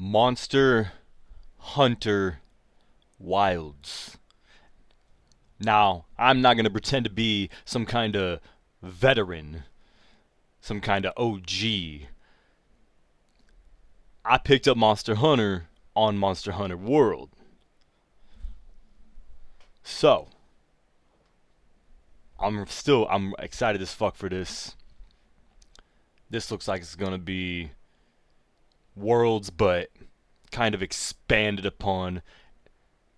Monster Hunter Wilds. Now, I'm not going to pretend to be some kind of veteran, some kind of OG. I picked up Monster Hunter on Monster Hunter World. So, I'm excited as fuck for this. This looks like it's going to be Worlds, but kind of expanded upon,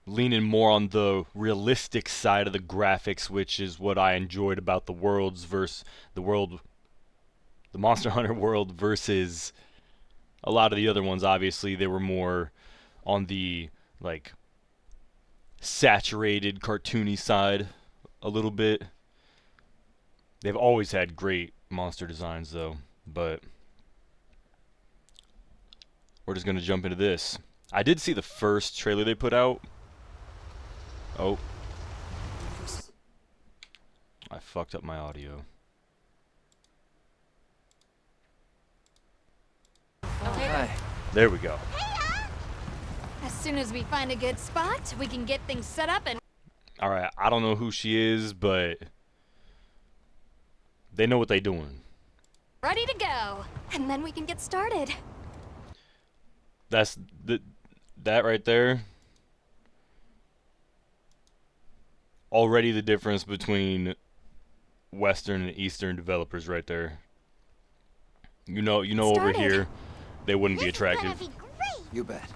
leaning more on the realistic side of the graphics, which is what I enjoyed about the Worlds versus the Monster Hunter World versus a lot of the other ones. Obviously, they were more on the like saturated cartoony side a little bit. They've always had great monster designs though, but we're just gonna jump into this. I did see the first trailer they put out. Oh, I fucked up my audio. Okay. Hi. There we go. As soon as we find a good spot, we can get things set up and... Alright, I don't know who she is, but they know what they doing. ready to go. And then we can get started. That's that right there. Already the difference between Western and Eastern developers right there. You know over Started. here they wouldn't be This is gonna attractive. be great. You bet.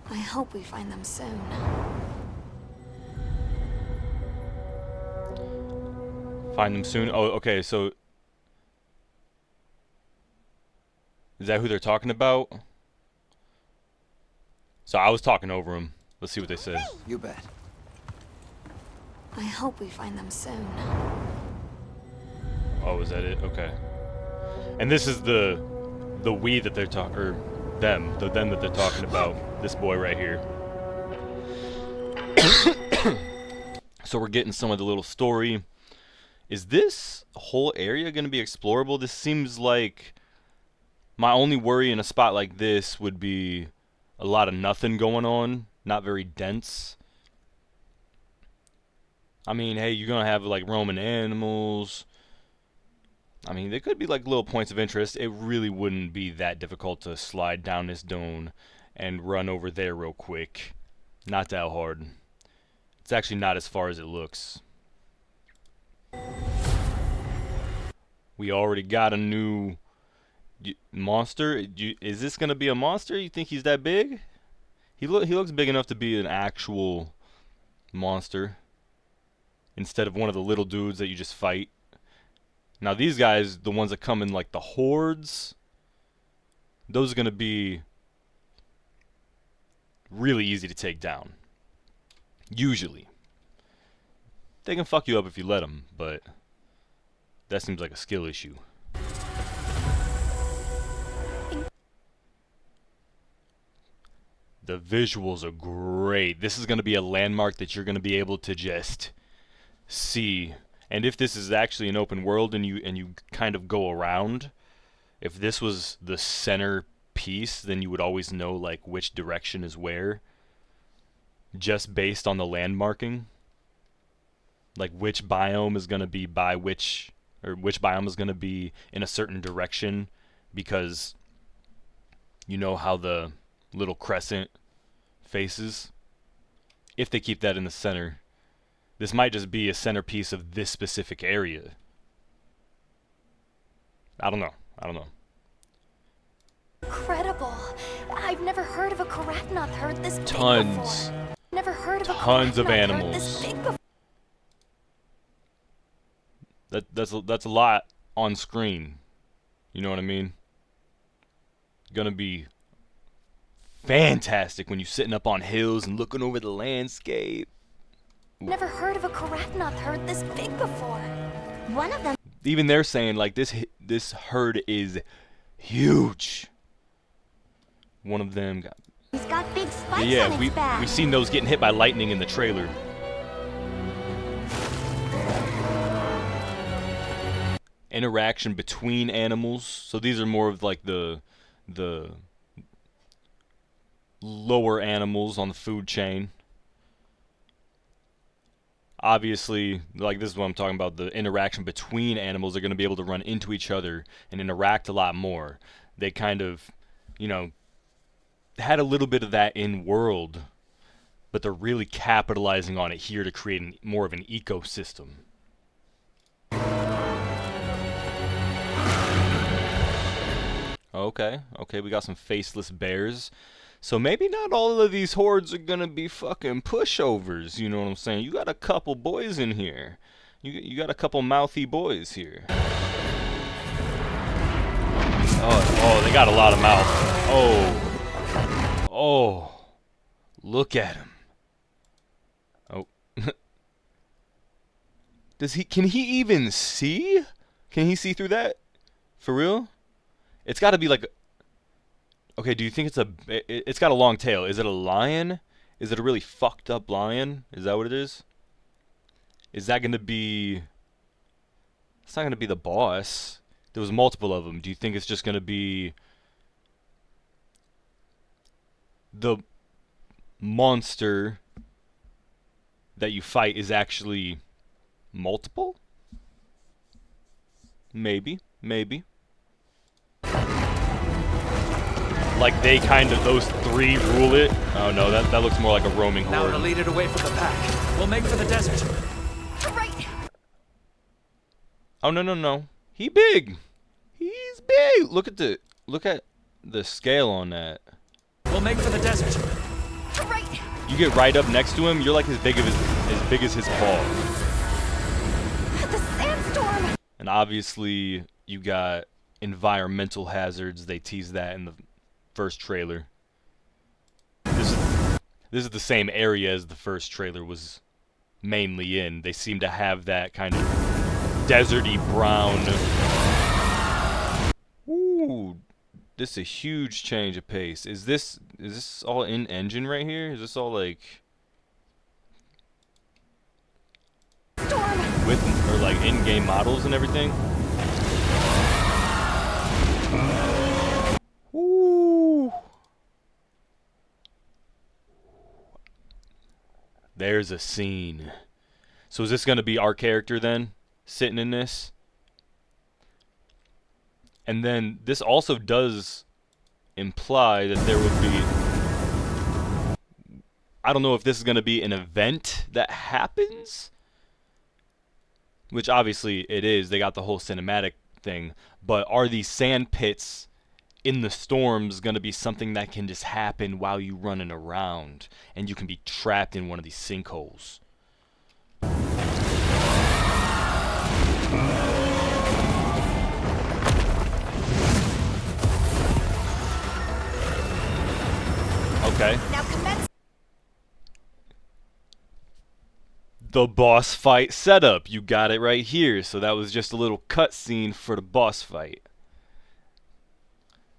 I hope we find them soon. Find them soon. Oh, okay, so is that who they're talking about? So I was talking over them. Let's see what they said. You bet. I hope we find them soon. Oh, is that it? Okay. And this is the we that they're talking, or them that they're talking about. This boy right here. So we're getting some of the little story. Is this whole area going to be explorable? This seems like my only worry in a spot like this would be a lot of nothing going on, not very dense. I mean, hey, you're going to have like roaming animals. I mean, there could be like little points of interest. It really wouldn't be that difficult to slide down this dune and run over there real quick. Not that hard. It's actually not as far as it looks. We already got a new monster. Is this gonna be a monster? You think he's that big? He looks big enough to be an actual monster instead of one of the little dudes that you just fight. Now these guys, the ones that come in like the hordes, those are gonna be really easy to take down. Usually. They can fuck you up if you let them, but that seems like a skill issue. The visuals are great. This is going to be a landmark that you're going to be able to just see. And if this is actually an open world and you kind of go around, if this was the center piece, then you would always know like which direction is where, just based on the landmarking. Like which biome is going to be by which, or which biome is going to be in a certain direction, because you know how the little crescent faces. If they keep that in the center, this might just be a centerpiece of this specific area. I don't know. Incredible. I've never heard of a Karatnoth herd this big Tons. before. Never heard of a Tons of Karatnoth herd animals. this big before. That's a lot on screen. You know what I mean? Gonna be fantastic when you're sitting up on hills and looking over the landscape. Never heard of a Karatnoth herd this big before. One of them. Even they're saying like this herd is huge. One of them got. He's got big spikes on Yeah, its back. we seen those getting hit by lightning in the trailer. Interaction between animals. So these are more of like the lower animals on the food chain. Obviously, like this is what I'm talking about, the interaction between animals are going to be able to run into each other and interact a lot more. They kind of, you know, had a little bit of that in world, but they're really capitalizing on it here to create more of an ecosystem. Okay, we got some faceless bears. So maybe not all of these hordes are gonna be fucking pushovers, you know what I'm saying? You got a couple boys in here. You got a couple mouthy boys here. Oh, they got a lot of mouth. Oh, look at him. Oh. Can he even see? Can he see through that? For real? It's gotta be like... Okay, do you think it's got a long tail. Is it a lion? Is it a really fucked up lion? Is that what it is? Is that going to be... It's not going to be the boss. There was multiple of them. Do you think it's just going to be... the monster that you fight is actually multiple? Maybe. Like they kind of, those three rule it. Oh no, that looks more like a roaming horde. Now to lead it away from the pack. We'll make for the desert. Right. Oh no. He big. He's big. Look at the scale on that. We'll make for the desert. Right. You get right up next to him, you're like as big as his paw. The sandstorm. And obviously you got environmental hazards. They tease that in the first trailer. This is the same area as the first trailer was mainly in. They seem to have that kind of deserty brown. Ooh, this is a huge change of pace. Is this all in engine right here? Is this all like Storm. with or like in-game models and everything? Ooh. There's a scene. So is this going to be our character then, sitting in this? And then this also does imply that there would be... I don't know if this is going to be an event that happens. Which obviously it is. They got the whole cinematic thing. But are these sand pits in the storms going to be something that can just happen while you running around? And you can be trapped in one of these sinkholes. Okay. Now commence. The boss fight setup. You got it right here. So that was just a little cutscene for the boss fight.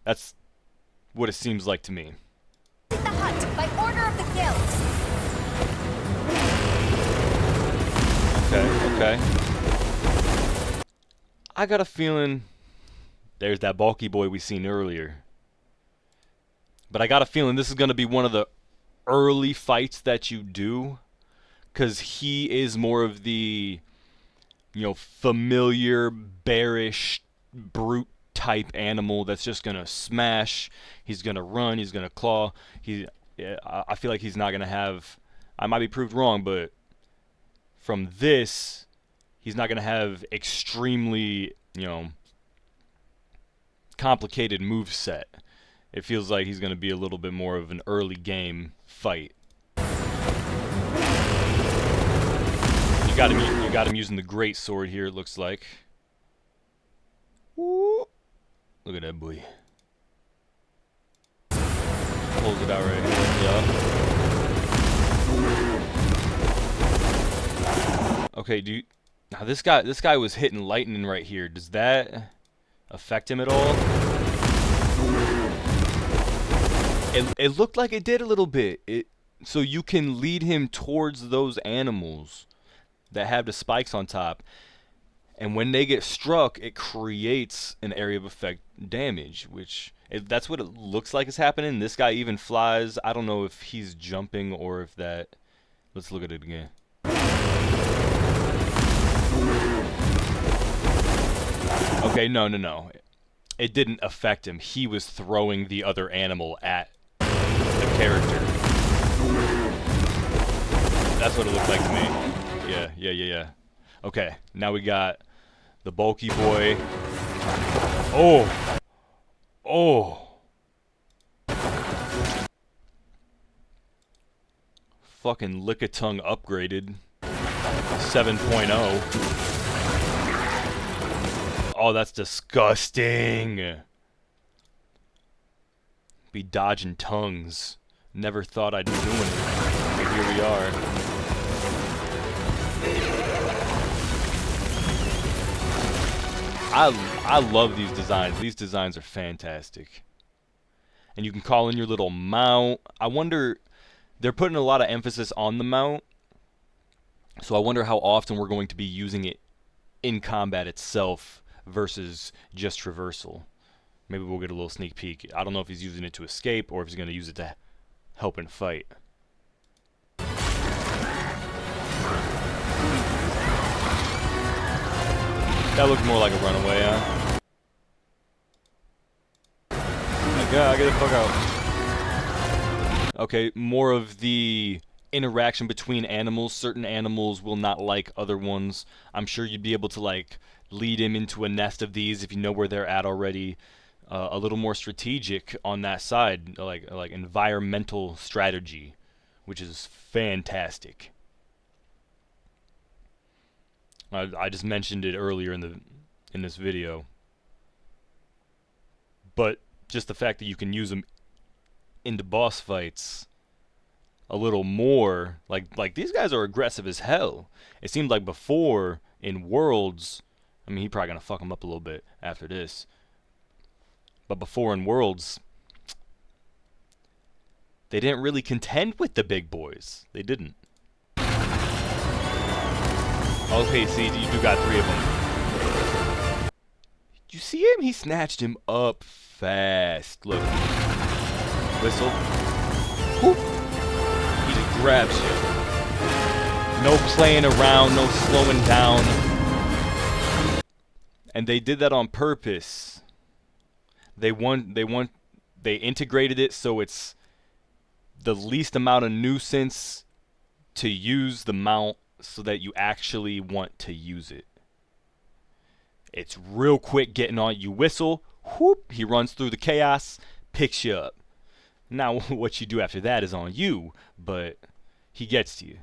That's what it seems like to me. The hut by order of the guild. Okay. I got a feeling there's that bulky boy we seen earlier. But I got a feeling this is going to be one of the early fights that you do. Because he is more of the, you know, familiar, bearish, brute type animal that's just going to smash. He's going to run. He's going to claw. I feel like he's not going to have... I might be proved wrong, but from this, he's not going to have extremely, you know, complicated moveset. It feels like he's going to be a little bit more of an early game fight. You got him using the great sword here, it looks like. Ooh. Look at that boy. Pulls it out right here. Yup. Okay, now this guy was hitting lightning right here. Does that affect him at all? It looked like it did a little bit. So you can lead him towards those animals that have the spikes on top, and when they get struck, it creates an area of effect damage, which That's what it looks like is happening. This guy even flies. I don't know if he's jumping or if that... Let's look at it again. Okay, no. It didn't affect him. He was throwing the other animal at the character. That's what it looked like to me. Yeah. Okay, now we got the bulky boy. Oh. Fucking Lickitung upgraded. 7.0. Oh, that's disgusting. Be dodging tongues. Never thought I'd be doing it. But here we are. I love these designs. These designs are fantastic. And you can call in your little mount. I wonder, they're putting a lot of emphasis on the mount. So I wonder how often we're going to be using it in combat itself versus just traversal. Maybe we'll get a little sneak peek. I don't know if he's using it to escape or if he's going to use it to help in fight. That looks more like a runaway, huh? Like, yeah, get the fuck out. Okay, more of the interaction between animals. Certain animals will not like other ones. I'm sure you'd be able to, like, lead him into a nest of these if you know where they're at already. A little more strategic on that side, like environmental strategy, which is fantastic. I just mentioned it earlier in this video, but just the fact that you can use them into boss fights a little more, like these guys are aggressive as hell. It seemed like before in Worlds, I mean, he probably gonna fuck them up a little bit after this, but before in Worlds, they didn't really contend with the big boys. They didn't. Okay, see, you do got 3 of them. You see him? He snatched him up fast. Look. Whistle. Whoop. He just grabs you. No playing around, no slowing down. And they did that on purpose. They integrated it so it's the least amount of nuisance to use the mount, so that you actually want to use it. It's real quick getting on. You whistle, whoop, he runs through the chaos, picks you up. Now what you do after that is on you, but he gets to you.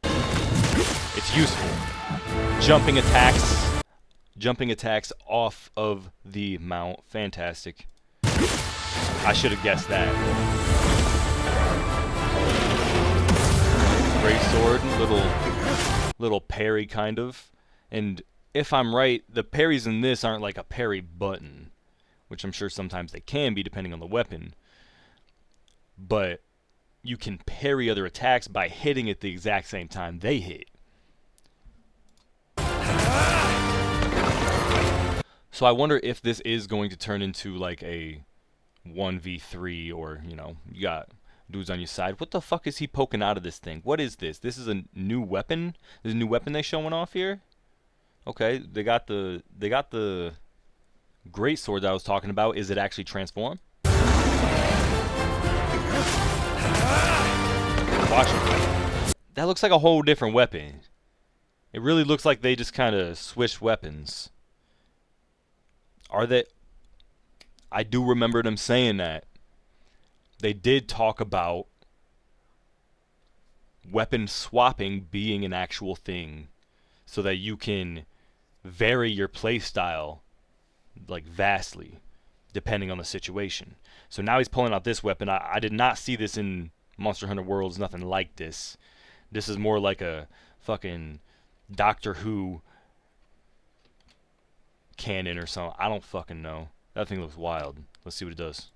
It's useful. Jumping attacks off of the mount. Fantastic. I should have guessed that. Great sword, little parry kind of. And if I'm right, the parries in this aren't like a parry button, which I'm sure sometimes they can be depending on the weapon. But you can parry other attacks by hitting at the exact same time they hit. So I wonder if this is going to turn into like a 1v3, or, you know, you got dudes on your side. What the fuck is he poking out of this thing? What is this? This is a new weapon? There's a new weapon they showing off here? Okay, they got the great sword that I was talking about. Is it actually transform? Watch it. That looks like a whole different weapon. It really looks like they just kind of switched weapons. Are they? I do remember them saying that. They did talk about weapon swapping being an actual thing, so that you can vary your playstyle like vastly depending on the situation. So now he's pulling out this weapon. I did not see this in Monster Hunter Worlds, nothing like this. This is more like a fucking Doctor Who cannon or something. I don't fucking know. That thing looks wild. Let's see what it does.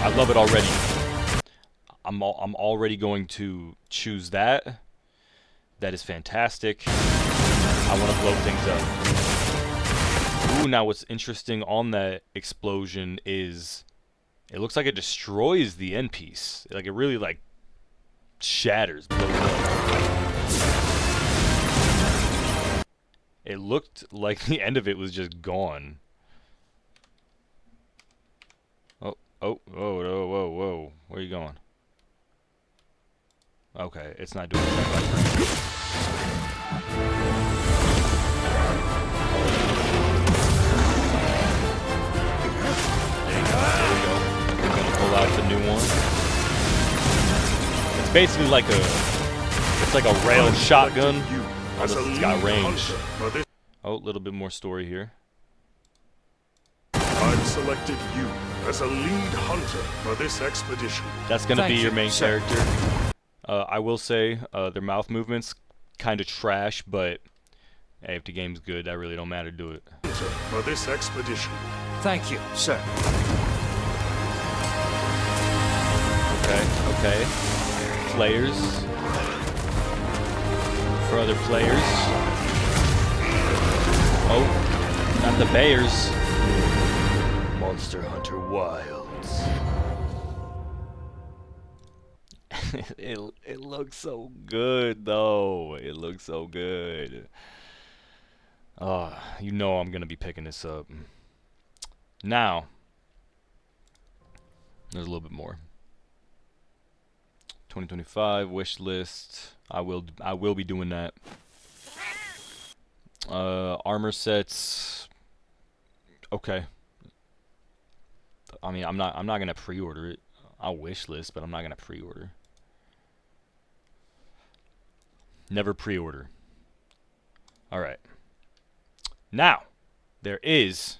I love it already. I'm already going to choose that. That is fantastic. I want to blow things up. Ooh, now what's interesting on that explosion is it looks like it destroys the end piece. Like it really like shatters, blows up. It looked like the end of it was just gone. Oh, oh, whoa, whoa, whoa, whoa. Where are you going? Okay, it's not doing it. Pull out the new one. It's basically like a rail shotgun. Unless it's got range. Oh, a little bit more story here. I've selected you as a lead hunter for this expedition. That's gonna be Thank your you, main sir. character. I will say their mouth movements kind of trash, but hey, if the game's good, that really don't matter. Do it. For this expedition. Thank you, sir. Okay, okay. Players. For other players. Oh, not the Bayers. Monster Hunter Wilds. it looks so good though. It looks so good. You know I'm gonna be picking this up. Now, there's a little bit more. 2025 wish list. I will be doing that. Armor sets. Okay. I mean, I'm not gonna pre-order it. I'll wish list, but I'm not gonna pre-order. Never pre-order. All right. Now, there is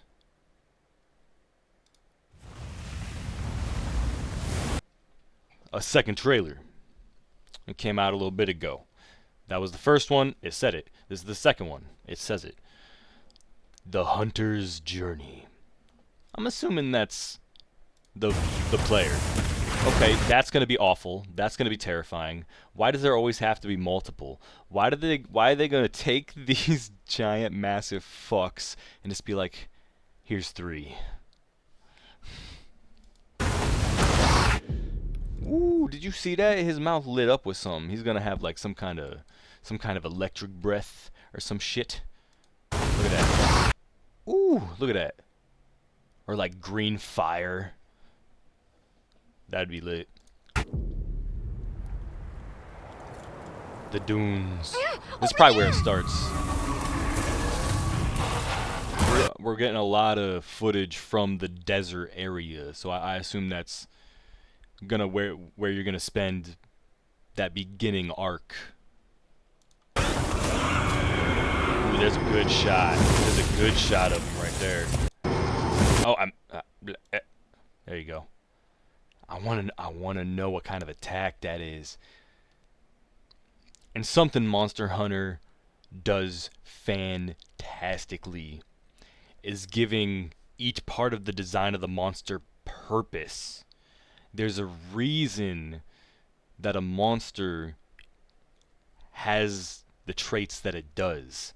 a second trailer. It came out a little bit ago. That was the first one. It said it. This is the second one. It says it. The Hunter's Journey. I'm assuming that's the player. Okay, that's gonna be awful. That's gonna be terrifying. Why does there always have to be multiple? Why are they gonna take these giant massive fucks and just be like, here's 3? Ooh, did you see that? His mouth lit up with something. He's gonna have like some kind of electric breath or some shit. Look at that. Ooh, look at that. Or like green fire. That'd be lit. The dunes. This is probably where it starts. We're getting a lot of footage from the desert area, so I assume that's gonna where you're gonna spend that beginning arc. Ooh, there's a good shot. There's a good shot of him right there. Oh, there you go. I wanna know what kind of attack that is. And something Monster Hunter does fantastically is giving each part of the design of the monster purpose. There's a reason that a monster has the traits that it does.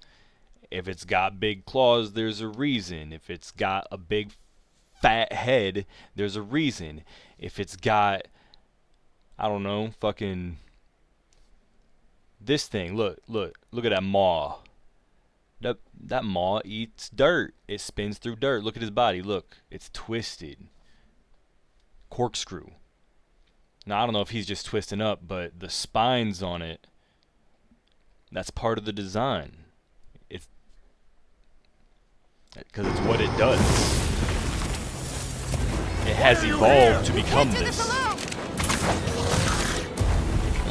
If it's got big claws, there's a reason. If it's got a big fat head, there's a reason. If it's got, I don't know, fucking this thing. Look at that maw. That maw eats dirt. It spins through dirt. Look at his body. Look, it's twisted. Corkscrew. Now I don't know if he's just twisting up, but the spines on it, that's part of the design. It's because it's what it does. It has evolved to become this.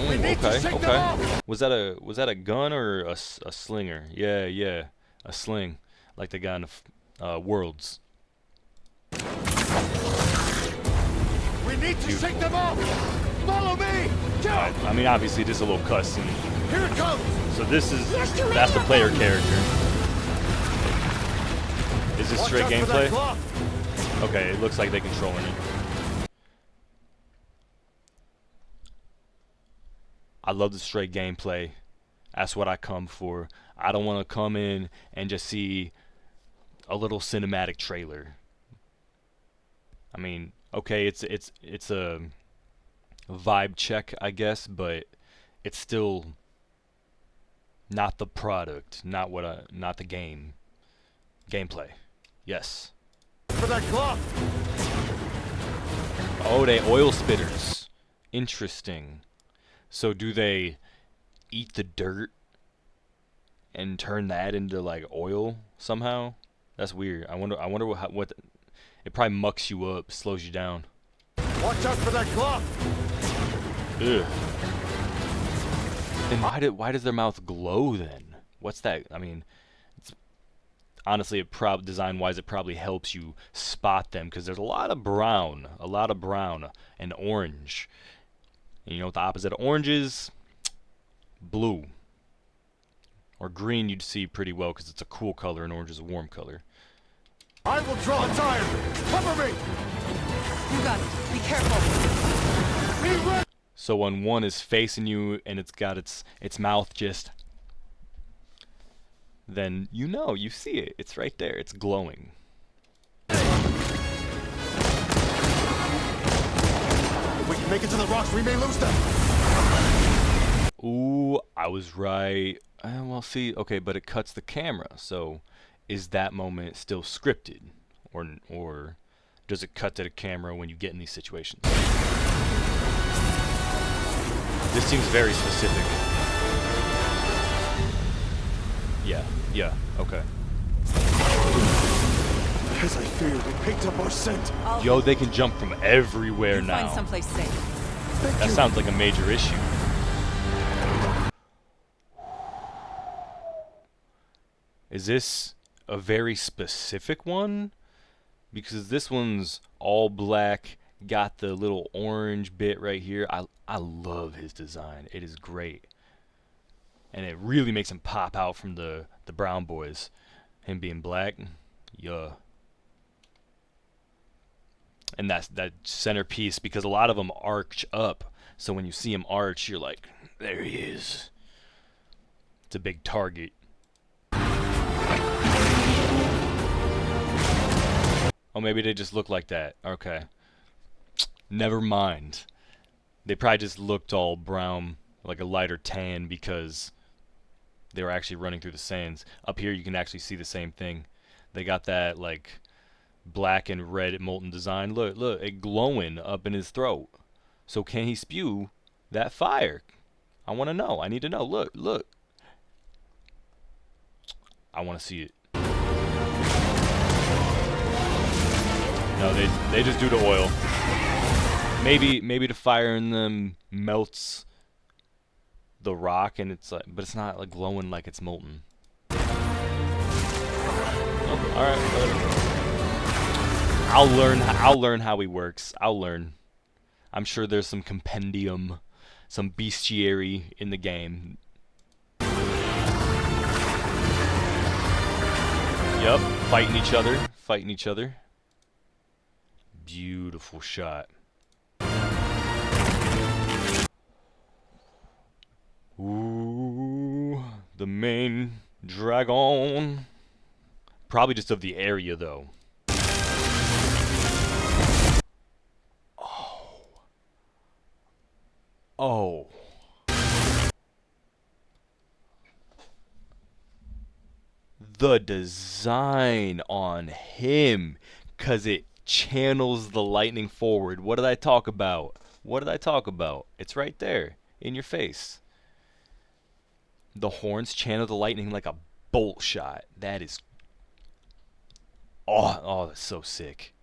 Okay. Was that a gun or a slinger? Yeah, a sling, like the guy in the Worlds. We need to shake them off! Follow me! Go! I mean, obviously, this is a little cutscene. Here it comes! So that's the player character. Is this straight gameplay? Okay, it looks like they're controlling it. I love the straight gameplay. That's what I come for. I don't want to come in and just see a little cinematic trailer. I mean, okay, it's a vibe check, I guess, but it's still not the product, not the gameplay. Yes. For that glove! Oh, they oil spitters. Interesting. So do they eat the dirt and turn that into like oil somehow? That's weird. I wonder what it probably mucks you up, slows you down. Watch out for that glove! Ugh. And why does their mouth glow then? What's that? I mean, honestly, design-wise, it probably helps you spot them because there's a lot of brown and orange. And you know what the opposite of orange is? Blue. Or green you'd see pretty well because it's a cool color and orange is a warm color. I will draw a tire! Cover me! You got it. Be careful. Be ready! So when one is facing you and it's got its mouth just, then you see it. It's right there. It's glowing. If we can make it to the rocks, we may lose them! Ooh, I was right. Well, see, okay, but it cuts the camera. So is that moment still scripted? Or does it cut to the camera when you get in these situations? This seems very specific. Yeah, okay. As I feared, it picked up our scent. Yo, they can jump from everywhere You find now. someplace safe. Thank That you. sounds like a major issue. Is this a very specific one? Because this one's all black, got the little orange bit right here. I love his design. It is great. And it really makes him pop out from the brown boys. Him being black. Yeah. And that's that centerpiece, because a lot of them arch up. So when you see him arch, you're like, there he is. It's a big target. Oh, maybe they just look like that. Okay. Never mind. They probably just looked all brown, like a lighter tan, because they were actually running through the sands. Up here you can actually see the same thing. They got that like black and red molten design. Look, it glowing up in his throat. So can he spew that fire? I want to know. I need to know. Look. I want to see it. No, they just do the oil. Maybe the fire in them melts the rock, and it's like, but it's not like glowing like it's molten. Oh, all right, whatever. I'll learn how he works. I'll learn. I'm sure there's some compendium, some bestiary in the game. Yep, fighting each other. Beautiful shot. Ooh, the main dragon. Probably just of the area, though. Oh. The design on him, 'cause it channels the lightning forward. What did I talk about? It's right there in your face. The horns channel the lightning like a bolt shot. That is... Oh, that's so sick.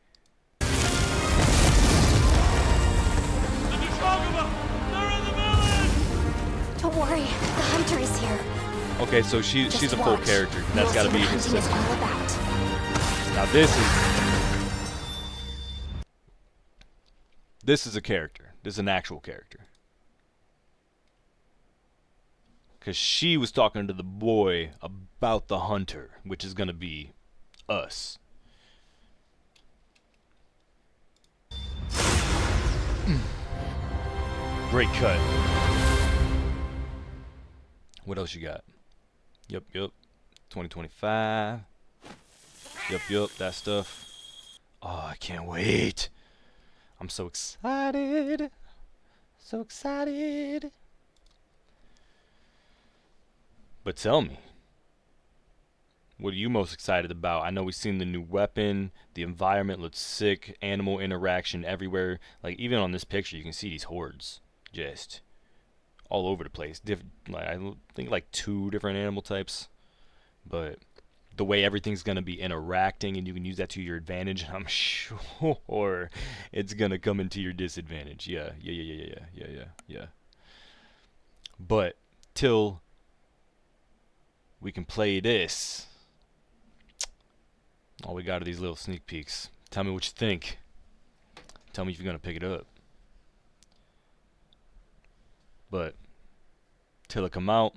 Don't worry, the hunter is here. Okay, so she's a full watch. character. That's We'll gotta see be what his hunting is sister. all about. Now this is a character. This is an actual character. Because she was talking to the boy about the hunter, which is going to be us. Great cut. What else you got? Yep. 2025. Yup, that stuff. Oh, I can't wait. I'm so excited. So excited. But tell me, what are you most excited about? I know we've seen the new weapon. The environment looks sick. Animal interaction everywhere. Like, even on this picture, you can see these hordes just all over the place. Like, I think like 2 different animal types. But the way everything's going to be interacting, and you can use that to your advantage, I'm sure it's going to come into your disadvantage. Yeah. But till we can play this, all we got are these little sneak peeks. Tell me what you think. Tell me if you're going to pick it up. But till it come out,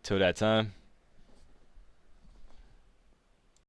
till that time,